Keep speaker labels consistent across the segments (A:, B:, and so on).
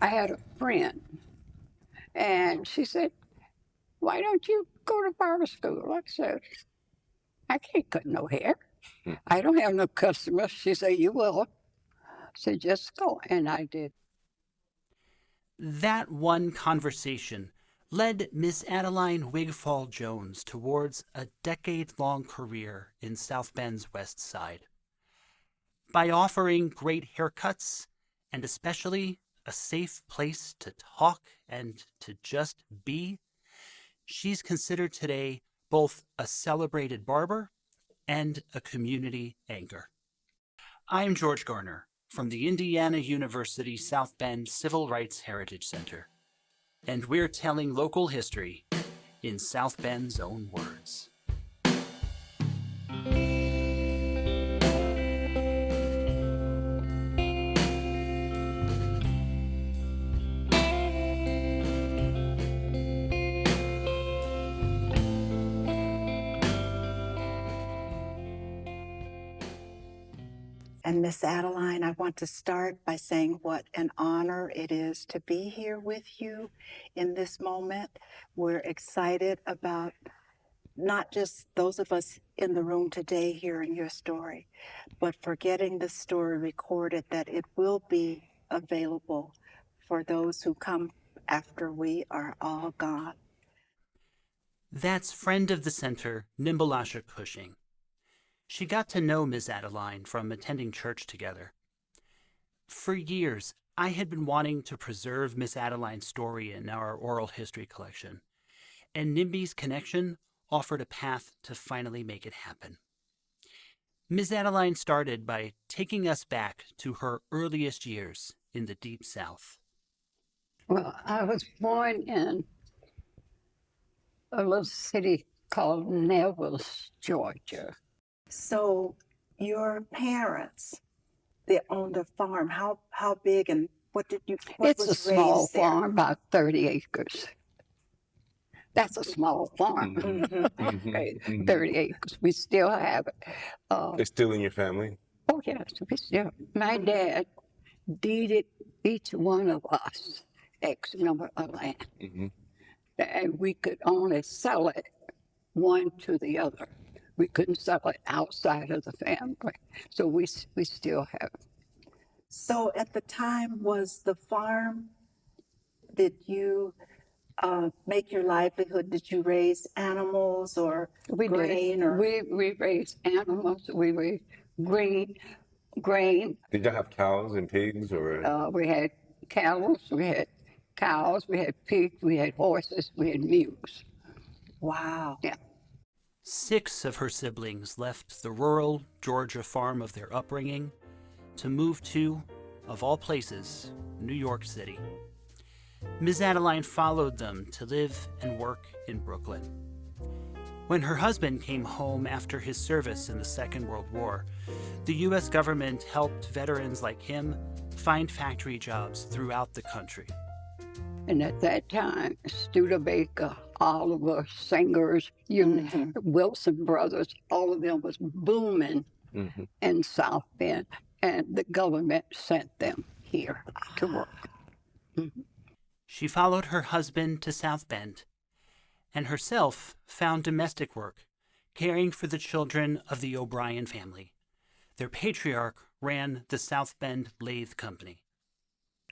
A: I had a friend, and she said, "Why don't you go to barber school?" I said, "I can't cut no hair. I don't have no customers." She said, "You will." I said, "Just go," and I did.
B: That one conversation led Miss Adeline Wigfall-Jones towards a decade-long career in South Bend's West Side. By offering great haircuts and especially a safe place to talk and to just be, she's considered today both a celebrated barber and a community anchor. I'm George Garner from the Indiana University South Bend Civil Rights Heritage Center, and we're telling local history in South Bend's own words.
C: And Miss Adeline, I want to start by saying what an honor it is to be here with you in this moment. We're excited about not just those of us in the room today hearing your story, but for getting the story recorded, that it will be available for those who come after we are all gone.
B: That's friend of the center, Nimbalasha Cushing. She got to know Ms. Adeline from attending church together. For years, I had been wanting to preserve Miss Adeline's story in our oral history collection, and NIMBY's connection offered a path to finally make it happen. Ms. Adeline started by taking us back to her earliest years in the Deep South.
A: Well, I was born in a little city called Neville, Georgia.
C: So your parents, they owned a farm. How big and what
A: It's
C: was
A: a small
C: raised there?
A: farm, about 30 acres. That's a small farm. Okay, 30 acres. We still have it.
D: It's still in your family?
A: Oh, yes, we still. My dad deeded each one of us X number of land. And we could only sell it one to the other. We couldn't sell it outside of the family. So we still have it.
C: So at the time, was the farm, did you make your livelihood? Did you raise animals or grain? Or
A: We raised animals. We raised grain.
D: Did y'all have cows and pigs or?
A: We had cows. We had pigs. We had horses. We had mules.
C: Wow.
A: Yeah.
B: 6 of her siblings left the rural Georgia farm of their upbringing to move to, of all places, New York City. Ms. Adeline followed them to live and work in Brooklyn. When her husband came home after his service in the Second World War, the U.S. government helped veterans like him find factory jobs throughout the country.
A: And at that time, Studebaker, Oliver, Singers, Wilson Brothers, all of them was booming in South Bend, and the government sent them here to work.
B: She followed her husband to South Bend, and herself found domestic work, caring for the children of the O'Brien family. Their patriarch ran the South Bend Lathe Company.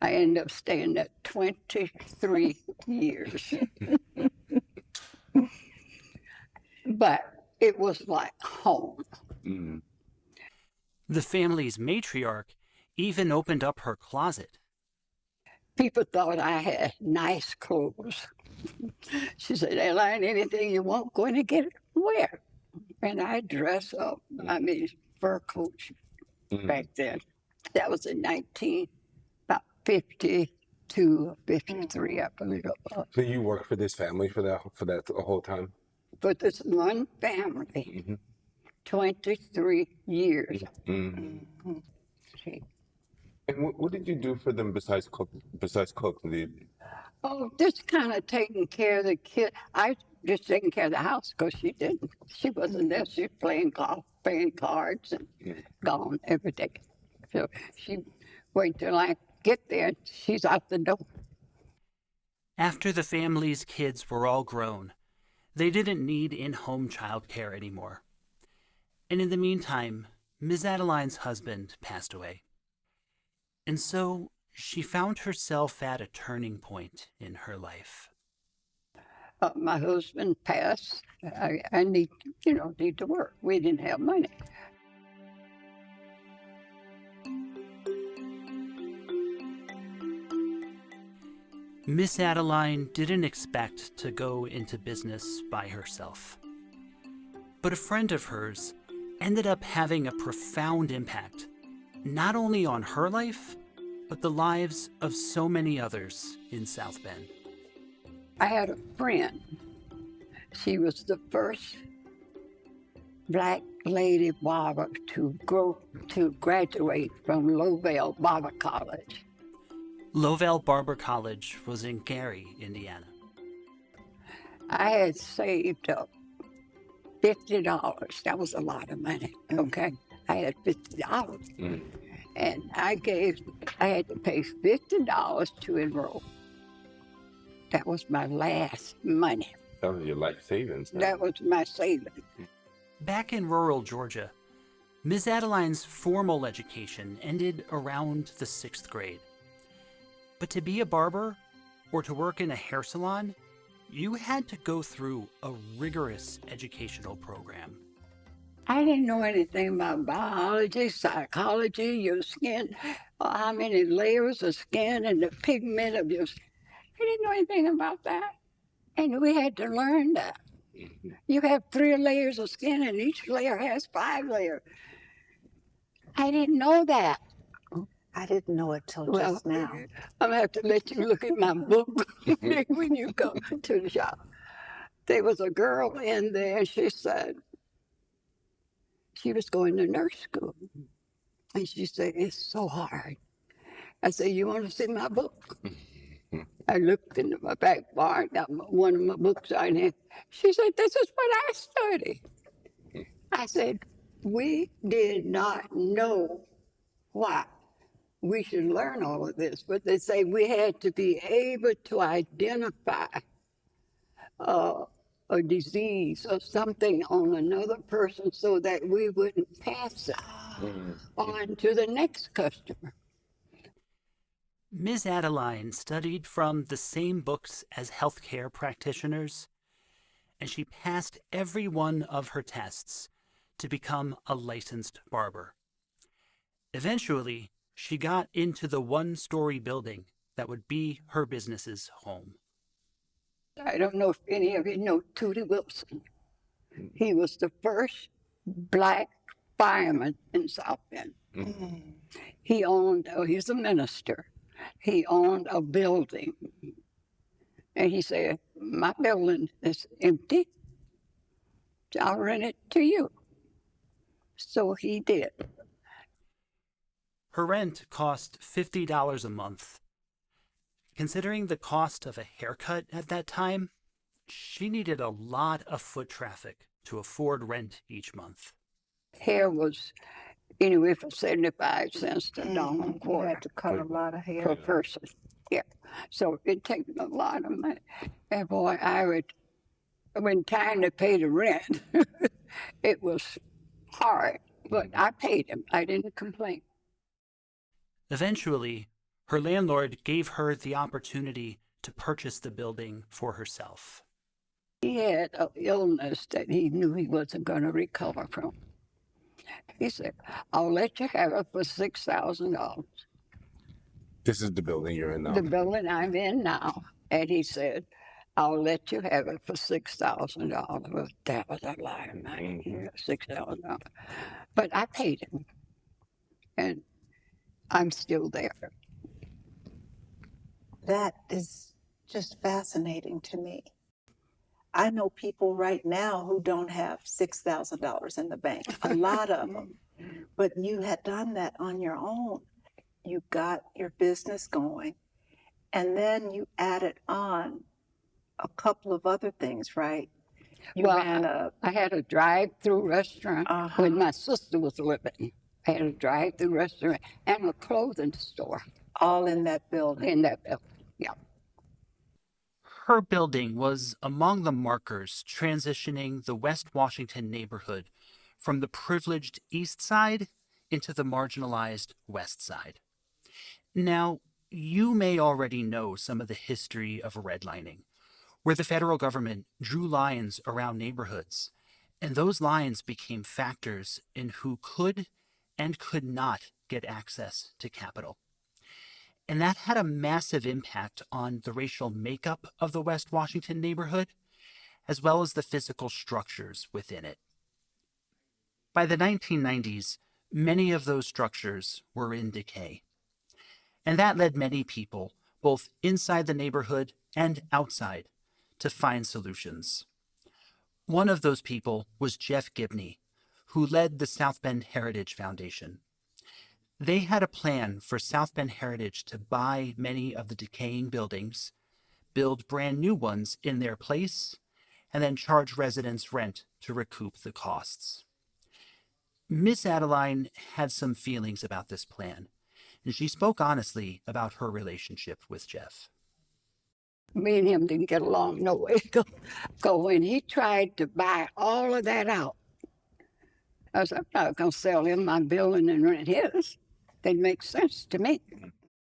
A: I ended up staying there 23 years. But it was like home.
B: The family's matriarch even opened up her closet.
A: People thought I had nice clothes. She said, "Adeline, anything you want, go in and get it, wear." And I dress up. I mean, fur coats back then. That was in 52 or 53, I believe it was.
D: So you worked for this family for that whole time?
A: But this one family, 23 years.
D: And what did you do for them besides cook?
A: Oh, just kind of taking care of the kid. I just taking care of the house because she didn't. She wasn't there. She was playing golf, playing cards, and gone every day. So she waited till I get there, she's out the door.
B: After the family's kids were all grown, they didn't need in-home childcare anymore. And in the meantime, Ms. Adeline's husband passed away. And so she found herself at a turning point in her life.
A: My husband passed. I need to work. We didn't have money.
B: Miss Adeline didn't expect to go into business by herself. But a friend of hers ended up having a profound impact, not only on her life, but the lives of so many others in South Bend.
A: I had a friend. She was the first black lady barber to graduate from Lovell Barber College.
B: Lovell Barber College was in Gary, Indiana.
A: I had saved up $50. That was a lot of money, okay? I had $50. And I had to pay $50 to enroll. That was my last money.
D: That was your life savings. Huh?
A: That was my savings.
B: Back in rural Georgia, Ms. Adeline's formal education ended around the 6th grade. But to be a barber or to work in a hair salon, you had to go through a rigorous educational program.
A: I didn't know anything about biology, psychology, your skin, how many layers of skin and the pigment of your skin. I didn't know anything about that. And we had to learn that. You have 3 layers of skin and each layer has 5 layers. I didn't know that.
C: I didn't know it till just now.
A: I'm going to have to let you look at my book when you go to the shop. There was a girl in there, she said, she was going to nurse school. And she said, it's so hard. I said, you want to see my book? I looked into my back bar, got one of my books on it. She said, this is what I study. I said, we did not know why we should learn all of this, but they say we had to be able to identify a disease or something on another person so that we wouldn't pass it on to the next customer.
B: Ms. Adeline studied from the same books as healthcare practitioners, and she passed every one of her tests to become a licensed barber. Eventually, she got into the 1-story building that would be her business's home.
A: I don't know if any of you know Tootie Wilson. He was the first black fireman in South Bend. He owned, he's a minister. He owned a building. And he said, my building is empty. I'll rent it to you. So he did.
B: Her rent cost $50 a month. Considering the cost of a haircut at that time, she needed a lot of foot traffic to afford rent each month.
A: Hair was anywhere from 75 cents to $1.25.
C: You had to cut a lot of hair.
A: Per person. Yeah. So it takes a lot of money. And boy, when time to pay the rent, it was hard. But I paid him. I didn't complain.
B: Eventually, her landlord gave her the opportunity to purchase the building for herself.
A: He had an illness that he knew he wasn't going to recover from. He said, I'll let you have it for $6,000.
D: This is the building you're in now.
A: The building I'm in now. And he said, I'll let you have it for $6,000. That was a lot of money, $6,000. But I paid him. And I'm still there.
C: That is just fascinating to me. I know people right now who don't have $6,000 in the bank, a lot of them. But you had done that on your own. You got your business going. And then you added on a couple of other things, right? You ran
A: I had a drive-through restaurant when my sister was living. I had a drive-through restaurant and a clothing store.
C: All in that building.
A: in that building. Yeah.
B: Her building was among the markers transitioning the West Washington neighborhood from the privileged East Side into the marginalized West Side. Now, you may already know some of the history of redlining, where the federal government drew lines around neighborhoods, and those lines became factors in who could and could not get access to capital. And that had a massive impact on the racial makeup of the West Washington neighborhood, as well as the physical structures within it. By the 1990s, many of those structures were in decay. And that led many people, both inside the neighborhood and outside, to find solutions. One of those people was Jeff Gibney, who led the South Bend Heritage Foundation. They had a plan for South Bend Heritage to buy many of the decaying buildings, build brand new ones in their place, and then charge residents rent to recoup the costs. Miss Adeline had some feelings about this plan, and she spoke honestly about her relationship with Jeff.
A: Me and him didn't get along no way. Because when he tried to buy all of that out, I was like, I'm not going to sell him my building and rent his. That makes sense to me.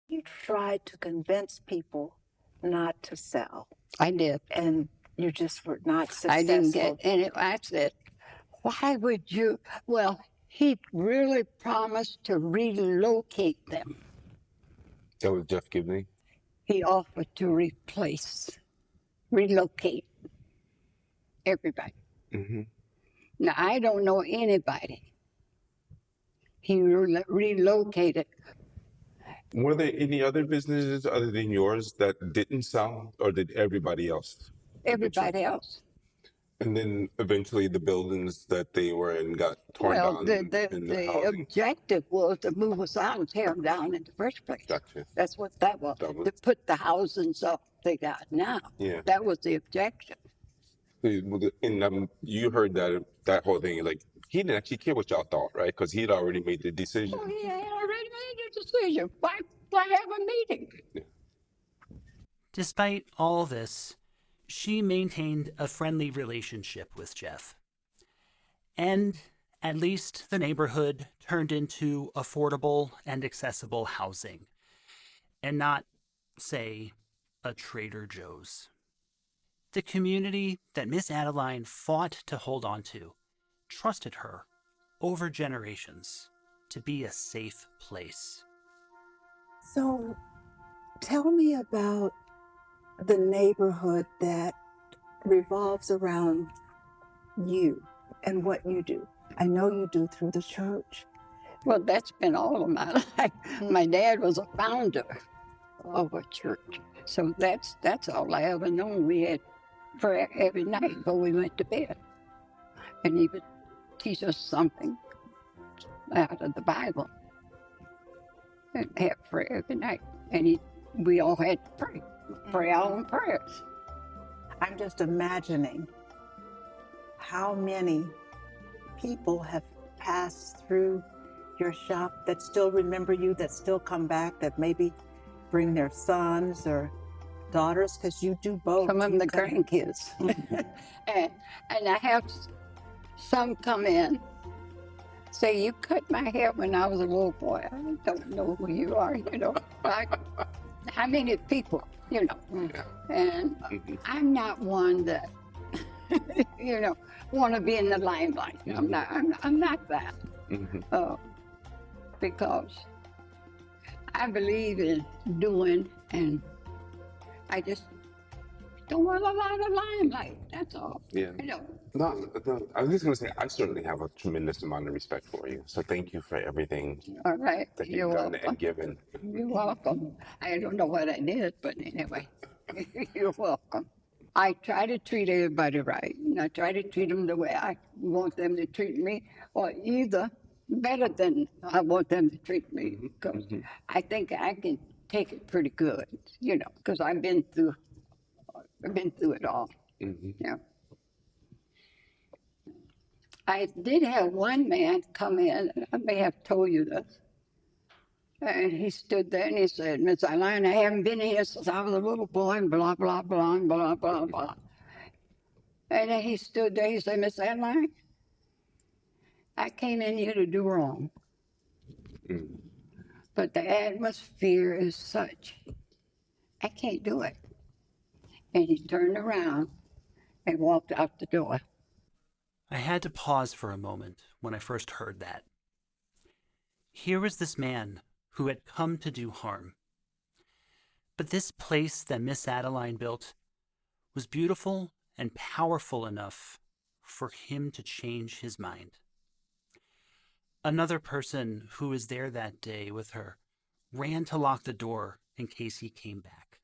C: You tried to convince people not to sell,
A: I did.
C: and you just were not successful.
A: I didn't get any. I said, why would you? Well, he really promised to relocate them.
D: That was Jeff Gibney.
A: He offered to relocate everybody.
D: Mm-hmm.
A: Now, I don't know anybody he relocated.
D: Were there any other businesses other than yours that didn't sell, or did everybody else?
A: Everybody else.
D: And then eventually the buildings that they were in got torn
A: Well,
D: down.
A: the
D: in the housing.
A: objective was to move us out and tear them down in the first place.
D: Gotcha.
A: That's what that was.
D: That was-
A: To put the houses up they got now.
D: Yeah.
A: That was the objective.
D: And you heard that whole thing. Like, he didn't actually care what y'all thought, right? Because he'd already made the decision.
A: Oh, he had already made the decision. Why have a meeting?
B: Despite all this, she maintained a friendly relationship with Jeff. And at least the neighborhood turned into affordable and accessible housing, and not, say, a Trader Joe's. The community that Miss Adeline fought to hold on to trusted her over generations to be a safe place.
C: So tell me about the neighborhood that revolves around you and what you do. I know you do through the church.
A: Well, that's been all of my life. My dad was a founder of a church. So that's all I ever known. We had prayer every night before we went to bed. And he would teach us something out of the Bible. And have prayer every night. And we all had to pray our own prayers.
C: I'm just imagining how many people have passed through your shop that still remember you, that still come back, that maybe bring their sons or daughters, because you do both.
A: Some of them
C: You
A: the
C: come-
A: grandkids. and I have some come in, say, you cut my hair when I was a little boy. I don't know who you are, how many people,
D: Yeah.
A: And I'm not one that, want to be in the limelight. I'm not that.
D: Mm-hmm.
A: Because I believe in doing, and I just don't want a lot of limelight. That's all.
D: Yeah. No, I was just going to say, I certainly have a tremendous amount of respect for you. So thank you for everything
A: All right.
D: that
A: You're
D: you've done
A: welcome.
D: and given.
A: You're welcome. I don't know what I did, but anyway, you're welcome. I try to treat everybody right, and I try to treat them the way I want them to treat me, or either better than I want them to treat me, because I think I can take it pretty good, because I've been through it all.
D: Mm-hmm.
A: Yeah. I did have one man come in, and I may have told you this. And he stood there and he said, Miss Adeline, I haven't been here since I was a little boy, and blah, blah, blah, and blah, blah, blah. And then he stood there, he said, Miss Adeline, I came in here to do wrong. But the atmosphere is such, I can't do it. And he turned around and walked out the door.
B: I had to pause for a moment when I first heard that. Here was this man who had come to do harm. But this place that Miss Adeline built was beautiful and powerful enough for him to change his mind. Another person who was there that day with her ran to lock the door in case he came back.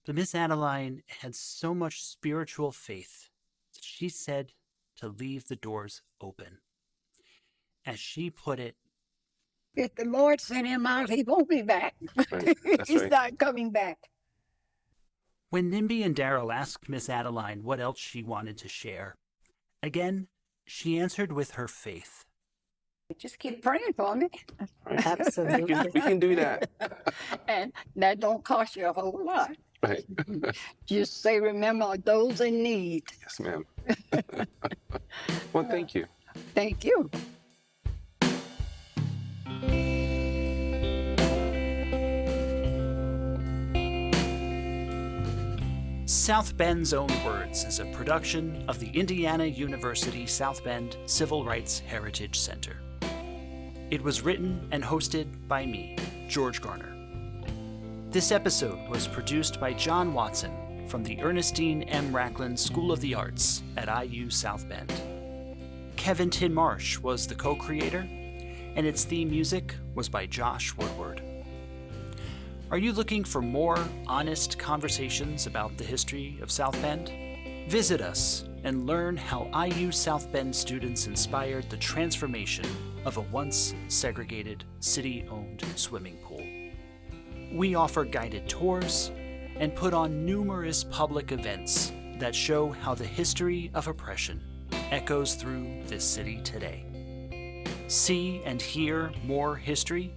B: But Miss Adeline had so much spiritual faith that she said to leave the doors open. As she put it,
A: If the Lord sent him out, he won't be back.
D: Right. That's
A: He's
D: right.
A: not coming back.
B: when Nimby and Daryl asked Miss Adeline what else she wanted to share, again, she answered with her faith.
A: Just keep praying for me.
D: Right.
C: Absolutely.
D: We can do that.
A: And that don't cost you a whole lot.
D: Right.
A: Just say, remember those in need.
D: Yes, ma'am. Well, thank you.
A: Thank you.
B: South Bend's Own Words is a production of the Indiana University South Bend Civil Rights Heritage Center. It was written and hosted by me, George Garner. This episode was produced by Jon Watson from the Ernestine M. Raclin School of the Arts at IU South Bend. Kevin Tinmarsh was the co-creator, and its theme music was by Josh Woodward. Are you looking for more honest conversations about the history of South Bend? Visit us and learn how IU South Bend students inspired the transformation of a once segregated, city-owned swimming pool. We offer guided tours and put on numerous public events that show how the history of oppression echoes through this city today. See and hear more history,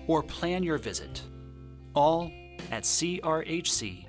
B: or plan your visit, all at crhc.iusb.edu.